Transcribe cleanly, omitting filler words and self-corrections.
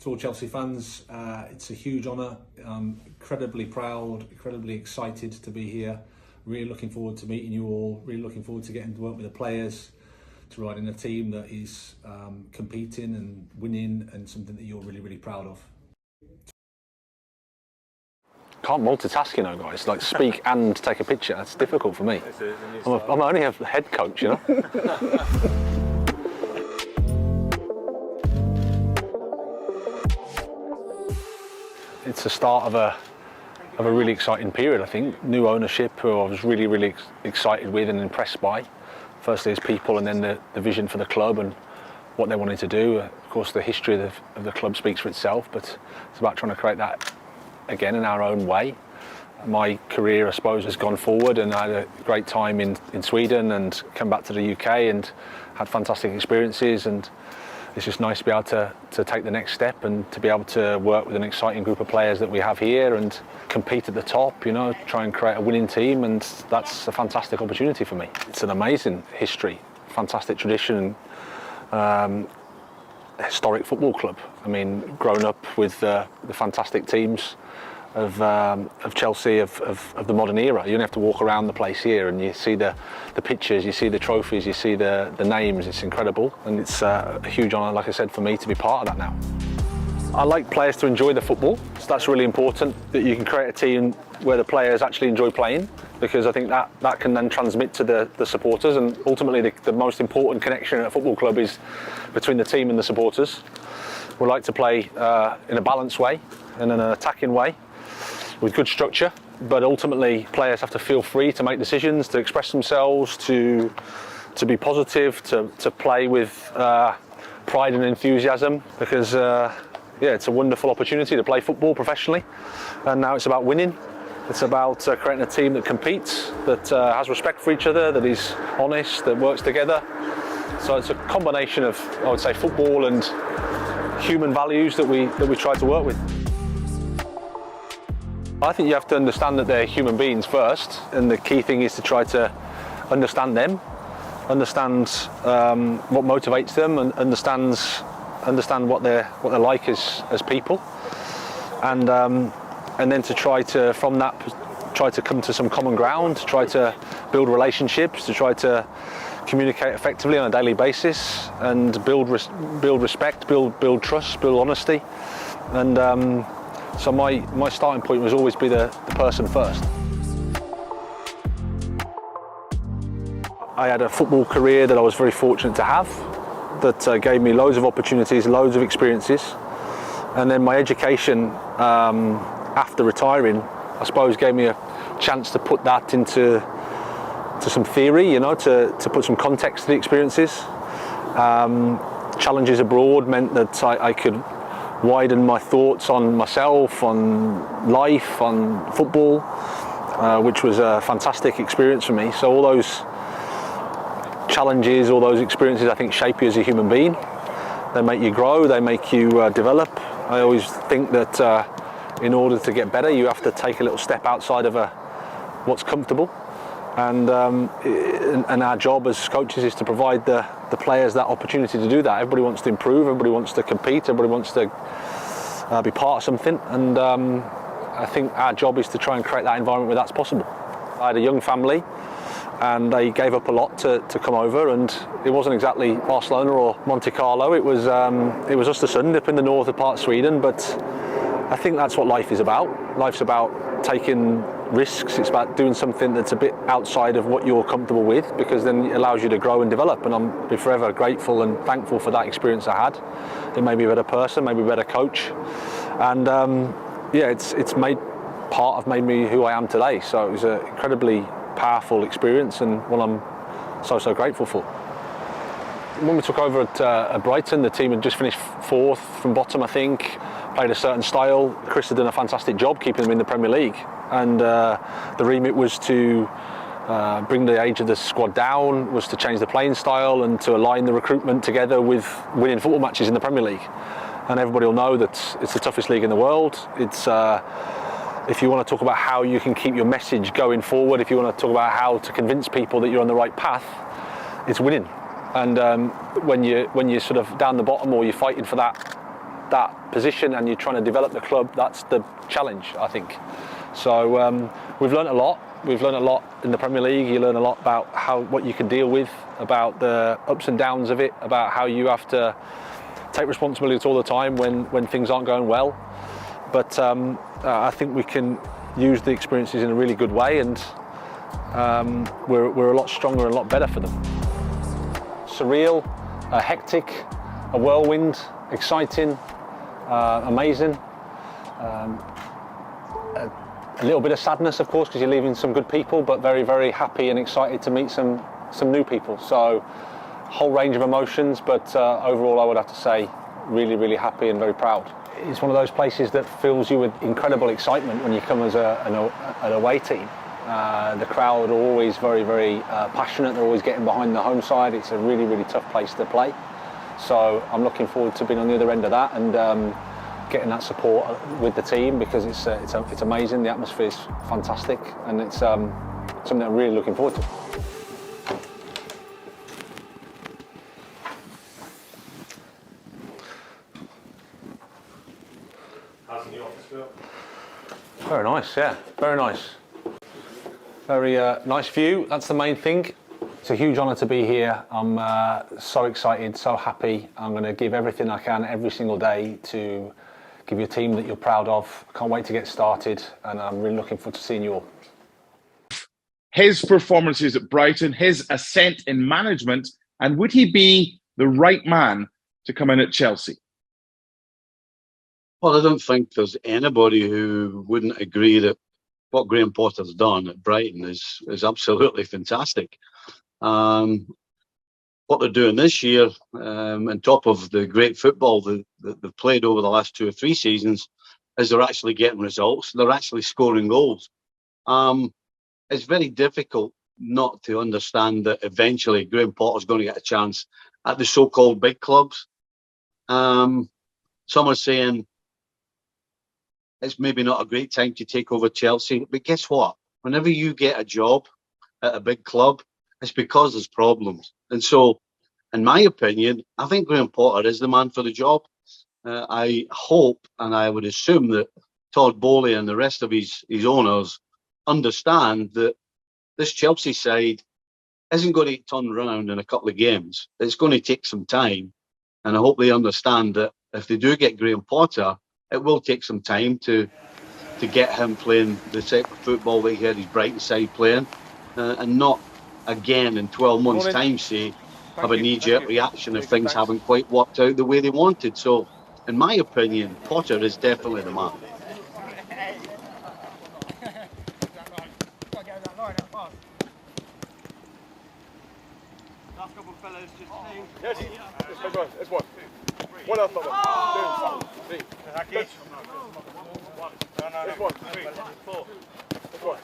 To all Chelsea fans, it's a huge honour. I'm incredibly proud, incredibly excited to be here. Really looking forward to meeting you all. Really looking forward to getting to work with the players, to ride in a team that is competing and winning, and something that you're really, really proud of. Can't multitask, you know, guys. Like speak and take a picture. That's difficult for me. I'm only a head coach, you know. It's the start of a really exciting period, I think. New ownership, who I was really, really excited with and impressed by. Firstly as people, and then the vision for the club and what they wanted to do. Of course, the history of the club speaks for itself, but it's about trying to create that again in our own way. My career, I suppose, has gone forward, and I had a great time in Sweden and come back to the UK and had fantastic experiences, and it's just nice to be able to take the next step and to be able to work with an exciting group of players that we have here and compete at the top, you know, try and create a winning team, and that's a fantastic opportunity for me. It's an amazing history, fantastic tradition, historic football club. I mean, grown up with the fantastic teams of Chelsea of the modern era. You only have to walk around the place here and you see the pictures, you see the trophies, you see the names. It's incredible, and it's a huge honour, like I said, for me to be part of that now. I like players to enjoy the football, so that's really important, that you can create a team where the players actually enjoy playing, because I think that can then transmit to the supporters, and ultimately the most important connection at a football club is between the team and the supporters. We like to play in a balanced way and in an attacking way, with good structure, but ultimately players have to feel free to make decisions, to express themselves, to be positive, to play with pride and enthusiasm, because it's a wonderful opportunity to play football professionally, and now it's about winning. It's about creating a team that competes, that has respect for each other, that is honest, that works together. So it's a combination of, I would say, football and human values that we try to work with. I think you have to understand that they're human beings first, and the key thing is to try to understand them, understand what motivates them, and understand what they're like as people, and then to try to, from that, try to come to some common ground, try to build relationships, to try to communicate effectively on a daily basis, and build respect, build trust, build honesty, and so my starting point was always be the person first. I had a football career that I was very fortunate to have, that gave me loads of opportunities, loads of experiences, and then my education after retiring, I suppose, gave me a chance to put that into some theory, you know, to put some context to the experiences. Challenges abroad meant that I could widen my thoughts on myself, on life, on football, which was a fantastic experience for me. So all those challenges, all those experiences, I think, shape you as a human being. They make you grow, they make you develop. I always think that in order to get better, you have to take a little step outside of what's comfortable. And our job as coaches is to provide the players that opportunity to do that. Everybody wants to improve, everybody wants to compete, everybody wants to be part of something, and I think our job is to try and create that environment where that's possible. I had a young family, and they gave up a lot to come over, and it wasn't exactly Barcelona or Monte Carlo. It was Östersund up in the northern part of Sweden, but I think that's what life is about. Life's about taking risks. It's about doing something that's a bit outside of what you're comfortable with, because then it allows you to grow and develop, and I'm forever grateful and thankful for that experience I had. It made me a better person, made me a better coach, and it's made me who I am today. So it was an incredibly powerful experience, and one I'm so grateful for. When we took over at Brighton, the team had just finished fourth from bottom, I think. Played a certain style. Chris had done a fantastic job keeping them in the Premier League, and the remit was to bring the age of the squad down, was to change the playing style and to align the recruitment together with winning football matches in the Premier League. And everybody will know that it's the toughest league in the world. It's if you want to talk about how you can keep your message going forward, if you want to talk about how to convince people that you're on the right path, it's winning. And when you're sort of down the bottom, or you're fighting for that that position and you're trying to develop the club, that's the challenge, I think. So we've learned a lot. We've learned a lot in the Premier League. You learn a lot about what you can deal with, about the ups and downs of it, about how you have to take responsibility all the time when things aren't going well. But I think we can use the experiences in a really good way, and we're a lot stronger and a lot better for them. Surreal, hectic, a whirlwind, exciting, amazing. A little bit of sadness, of course, because you're leaving some good people, but very, very happy and excited to meet some new people. So, whole range of emotions, but overall, I would have to say, really, really happy and very proud. It's one of those places that fills you with incredible excitement when you come as an away team. The crowd are always very, very passionate. They're always getting behind the home side. It's a really, really tough place to play. So I'm looking forward to being on the other end of that and getting that support with the team, because it's amazing. The atmosphere is fantastic, and it's something I'm really looking forward to. How's the office feel? Very nice, yeah, very nice. Very nice view, that's the main thing. It's a huge honour to be here. I'm so excited, so happy. I'm going to give everything I can every single day to give you a team that you're proud of. Can't wait to get started, and I'm really looking forward to seeing you all. His performances at Brighton, his ascent in management, and would he be the right man to come in at Chelsea? Well, I don't think there's anybody who wouldn't agree that what Graham Potter's done at Brighton is absolutely fantastic. What they're doing this year, on top of the great football that they've played over the last 2 or 3 seasons, is they're actually getting results. They're actually scoring goals. It's very difficult not to understand that eventually Graham Potter's going to get a chance at the so-called big clubs. Some are saying it's maybe not a great time to take over Chelsea, but guess what? Whenever you get a job at a big club, it's because there's problems. And so, in my opinion, I think Graham Potter is the man for the job. I hope and I would assume that Todd Boehly and the rest of his owners understand that this Chelsea side isn't going to turn around in a couple of games. It's going to take some time. And I hope they understand that if they do get Graham Potter, it will take some time to get him playing the type of football that he had his Brighton side playing, and not again in 12 months' time say have a knee-jerk reaction if things haven't quite worked out the way they wanted. So, in my opinion, Potter is definitely the man. Last couple of fellas, just two. Yes, there's one. One else, brother. 2, 3. One. No, There's one. 3, 4. There's one.